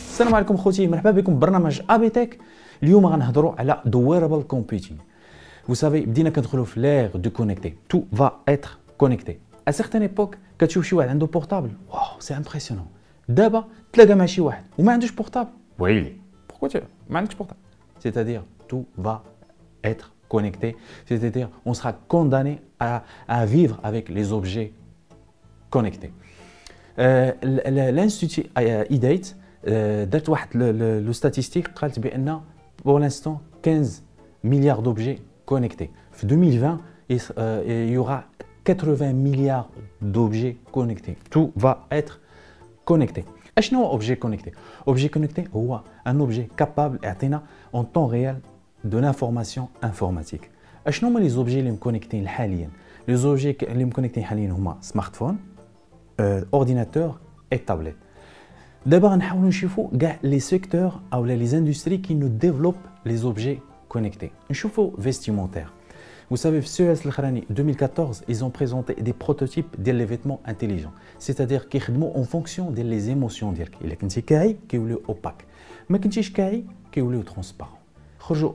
السلام عليكم خوتي، مرحبا بكم ببرنامج ابيتك. اليوم غنهضروا على the wearable computing. Vous savez, بدينا كندخلوا في l'ère du connecté. Tout va être connecté. À certaine époque كتشوف شي واحد عنده بورتابل، واو سي امبرسيونون. دابا تلاقى مع شي واحد وما عندوش بورتابل، ويلي pourquoi ما عندكش بورتابل؟ C'est-à-dire tout va être connecté. C'est-à-dire on sera condamné à vivre avec les objets connectés. L'Institut IDATE دارت واحد لو ستاتيستيك قالت بان pour l'instant 15 milliards d'objets connectés. En 2020, il y aura 80 milliards d'objets connectés. Tout va être connecté. Qu'est-ce qu'un objet connecté? Objet connecté, c'est un objet capable d'atteindre en temps réel de l'information informatique. Qu'est-ce que sont les objets qui sont connectés actuellement? Les objets qui sont connectés actuellement sont smartphones, ordinateurs et tablettes. D'abord, nous allons voir les secteurs ou les industries qui nous développent les objets connectés. Nous allons vestimentaire. Vous savez, en 2014, ils ont présenté des prototypes des vêtements intelligents. C'est-à-dire qu'ils font en fonction des émotions. Il y a des cailles qui sont opaques, mais il y a des cailles qui sont transparents.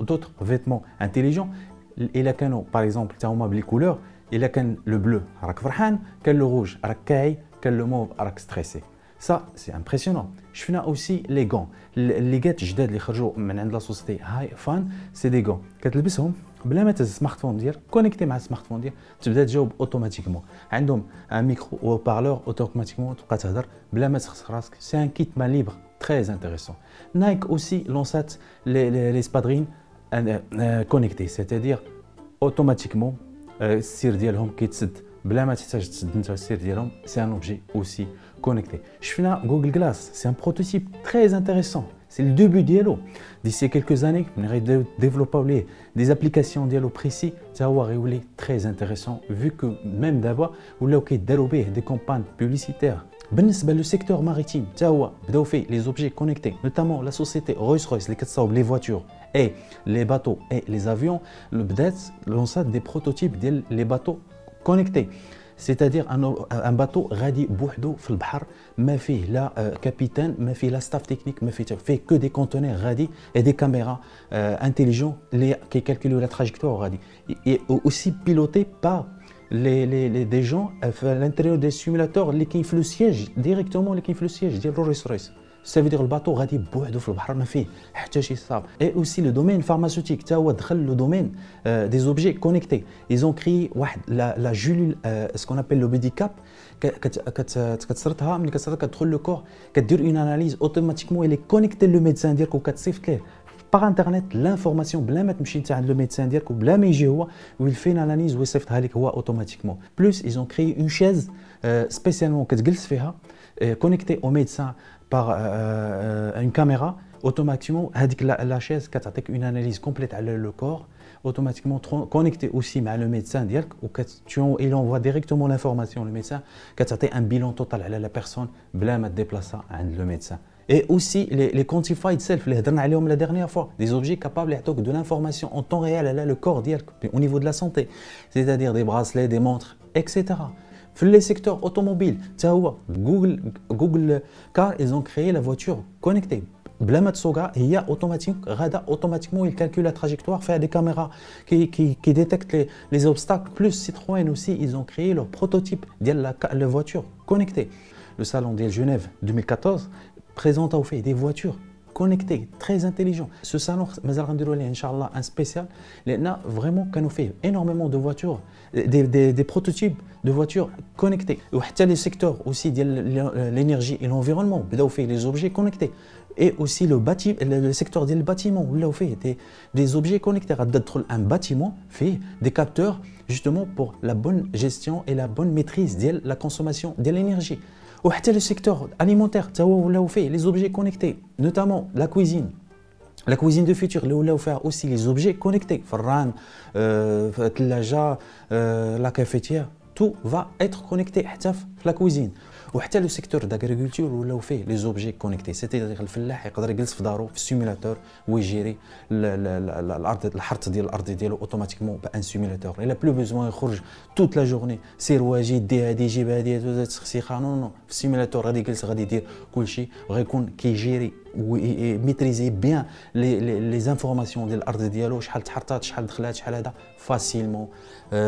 D'autres vêtements intelligents, il y a par exemple les couleurs, il y a le bleu, le rouge, le mauve, stressé. Ça, c'est impressionnant. Je fais aussi les gants. Les gants جداد اللي خرجوا من عند لا سوسيتي هاي فان سي دي غون كتلبسهم بلا ما تهز السمارت ديالك كونيكتي مع السمارت فون ديالك تبدا تجاوب اوتوماتيكمون. عندهم ان ميكرو او بارلور اوتوماتيكمون تبقى تهضر بلا ما تخسر راسك. سي ان كيت مان ليبر تري انتريسون. نايك اوسي لونسات لي سبادرين كونيكتي سيتادير اوتوماتيكمون السير ديالهم كيتسد بلا ما تحتاج تسد انت السير ديالهم. سي ان اوبجي اوسي connecté. Je fais Google Glass, c'est un prototype très intéressant. C'est le début d'Yellow. D'ici quelques années, on va développer des applications d'Yellow précis. Ça va être très intéressant vu que même d'abord, on a développé des campagnes publicitaires. Dans le secteur maritime, les objets connectés, notamment la société Rolls-Royce, les voitures et les bateaux et les avions, lance des prototypes des bateaux connectés. C'est-à-dire un bateau غادي بوحدو في البحر ما فيه لا كابيتان ما فيه لا ستاف تكنيك ما فيه que des conteneurs غادي et des caméras intelligents qui calculent la trajectoire غادي et aussi piloté par des gens à l'intérieur des simulateurs اللي كاين في لو سياج directement اللي كاين في لو سياج ديال رولز رويس. Ça veut dire le bateau غادي بوحدو في البحر ما فيه حتى شي صاب. Et aussi le domaine pharmaceutique تا هو دخل le domaine des objets connectés. Ils ont créé واحد la gélule ce qu'on appelle le Medicap كتسرطها ملي كتسرطها كتدخل لو كور كدير une analyse automatiquement elle est connectée le médecin ديالك وكتصيفط ليه par internet l'information بلا ما تمشي انت عند لو ميدسان ديالك وبلا ما يجي هو ويفين اناليز ويصيفطها لك هو اوتوماتيكمون. بلوس ils ont créé une chaise spécialement كتجلس فيها connectée au médecin par une caméra automatiquement هذيك la chaise كتعطيك une analyse complète على le corps automatiquement connecté aussi مع le médecin ديالك il envoie directement l'information le médecin كتعطي un bilan total على la personne بلا ما تديبلاصا عند le médecin. Et aussi les quantified self اللي هضرنا عليهم la dernière fois, des objets capables يعطوك de l'information en temps réel على le corps ديالك au niveau de la santé, c'est-à-dire des bracelets, des montres, etc. في les secteurs automobiles, Google Car, ils ont créé la voiture connectée. بلا ما تسوقها هي اوتوماتيك غادا اوتوماتيكمون il calcule la trajectoire fait des caméras qui détectent les obstacles. Plus Citroën aussi, ils ont créé leur prototype ديال la voiture connectée. Le salon de Genève 2014 présente au fait des voitures connectés, très intelligents. Ce salon, Inch'Allah, un spécial. Vraiment, qu'on fait énormément de voitures, des prototypes de voitures connectées. Et les secteurs aussi de l'énergie et l'environnement, les objets connectés. Et aussi le secteur du bâtiment, où on fait des objets connectés. Un bâtiment fait des capteurs justement pour la bonne gestion et la bonne maîtrise de la consommation de l'énergie. وحتى le secteur alimentaire تا هو ولاو فيه les objets connectés, notamment la cuisine de futur اللي ولاو فيها aussi les objets connectés فران الثلاجة la cafetière tout va être connecté حتى في لا كويزين. وحتى لو سيكتور داغريكولتور ولاو فيه لي زوبجي كونيكتي، سيتيدير الفلاح يقدر يجلس في دارو في السيمولاتور ويجيري الارض، الحرث ديال الارض ديالو اوتوماتيكمون بان سيمولاتور. الا بلو بيزوان يخرج توت لا جورني سير واجي دي هادي جيب هادي تسخسيخه، نو في السيمولاتور غادي يجلس غادي يدير كلشي، وغيكون كيجيري ميتريزي بيان لي زانفورماسيون ديال الارض ديالو، شحال تحرطات شحال دخلات شحال هذا فاسيلمون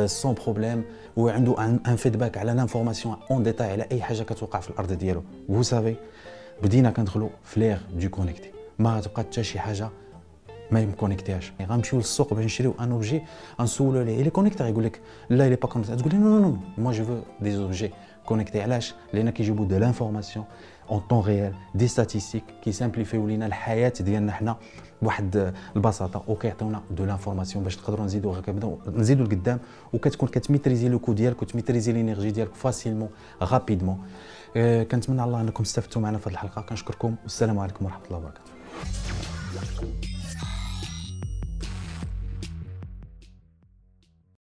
سون بروبليم، وعنده ان فيدباك على لانفورماسيون اون ديتاي على اي حاجه كتوقع في الارض ديالو. vous savez بدينا كندخلوا في لير دو كونيكتي، ما تبقى حتى شي حاجه ما مكونيكتيهاش. غنمشيو للسوق باش نشريو ان اوبجي غنسولو عليه اللي كونيكتي، يقول لك لا لي با كونيكتي، تقول لي نو نو نو موا جو فو دي اوبجي كونيكتي. علاش؟ لان كيجيبوا دو لانفورماسيون اون طون ريال، دي ستاتيستيك كيسامبليفيو لينا الحياه ديالنا حنا بواحد البساطه، وكيعطيونا دو لانفورماسيون باش نقدروا نزيدوا لقدام، وكتكون كتميتريزي لو كو ديالك وتميتريزي لينيرجي ديالك فاسيلمون رابيدمون. كنتمنى الله انكم استفدتوا معنا في هذه الحلقه، كنشكركم والسلام عليكم ورحمه الله وبركاته.